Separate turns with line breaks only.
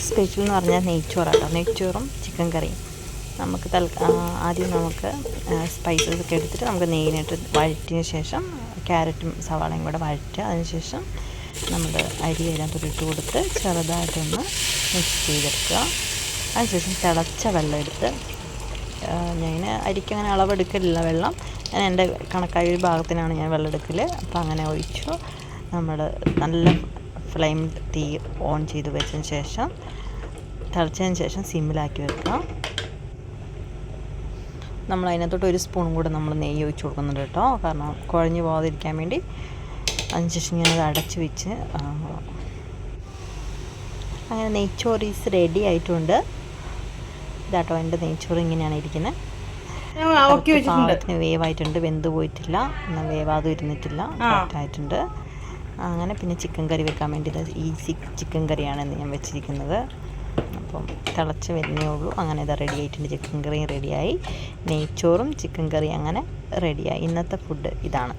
Special എന്ന് പറഞ്ഞാൽ നെയ്ച്ചോറാട്ടോ. നെയ്ച്ചോറും ചിക്കൻ കറിയും. നമുക്ക് ആദ്യം നമുക്ക് സ്പൈസസ് ഒക്കെ എടുത്തിട്ട് നമുക്ക് നെയ്യിനിട്ട് വഴറ്റിയ ശേഷം ക്യാരറ്റും സവാളയും കൂടെ വഴറ്റുക. അതിനുശേഷം നമ്മൾ അരി അതിനകത്തോട്ട് ഇട്ട് കൊടുത്ത് ചെറുതായിട്ടൊന്ന് മിക്സ് ചെയ്തെടുക്കുക. അതിനുശേഷം തിളച്ച വെള്ളം എടുത്ത്, ഞാൻ അരിക്ക് അങ്ങനെ അളവെടുക്കലില്ല വെള്ളം, ഞാൻ എൻ്റെ കണക്കായ ഒരു ഭാഗത്തിനാണ് ഞാൻ വെള്ളം എടുക്കൽ. അപ്പോൾ അങ്ങനെ ഒഴിച്ചു. നമ്മൾ നല്ല ഫ്ലെയിം തീ ഓൺ ചെയ്ത് വെച്ചതിന് ശേഷം തിളച്ചതിന് ശേഷം സിമ്മിലാക്കി വെക്കുക. നമ്മൾ അതിനകത്തോട്ട് ഒരു സ്പൂണും കൂടെ നമ്മൾ നെയ്യ് ഒഴിച്ച് കൊടുക്കുന്നുണ്ട് കേട്ടോ, കാരണം കുഴഞ്ഞു പോകാതിരിക്കാൻ വേണ്ടി. അതിനുശേഷം ഞാനത് അടച്ച് വെച്ച് അങ്ങനെ നെയ്ച്ചോറ് ഈസ് റെഡി ആയിട്ടുണ്ട്. ഇതാട്ടോ എൻ്റെ നെയ്ച്ചോറ് ഇങ്ങനെയാണ് ഇരിക്കുന്നത്. പാകത്തിന് വേവായിട്ടുണ്ട്, വെന്ത് പോയിട്ടില്ല, എന്നാൽ വേവാതെ ഇരുന്നിട്ടില്ല, കറക്റ്റായിട്ടുണ്ട്. അങ്ങനെ പിന്നെ ചിക്കൻ കറി വെക്കാൻ വേണ്ടി ഈസി ചിക്കൻ കറിയാണ് ഞാൻ വെച്ചിരിക്കുന്നത്. അപ്പം തിളച്ച് വരുന്നേ ഉള്ളൂ. അങ്ങനെ ഇത് റെഡി ആയിട്ടുണ്ട്. ചിക്കൻ കറിയും റെഡിയായി, നെയ്ച്ചോറും ചിക്കൻ കറിയും അങ്ങനെ റെഡിയായി. ഇന്നത്തെ ഫുഡ് ഇതാണ്.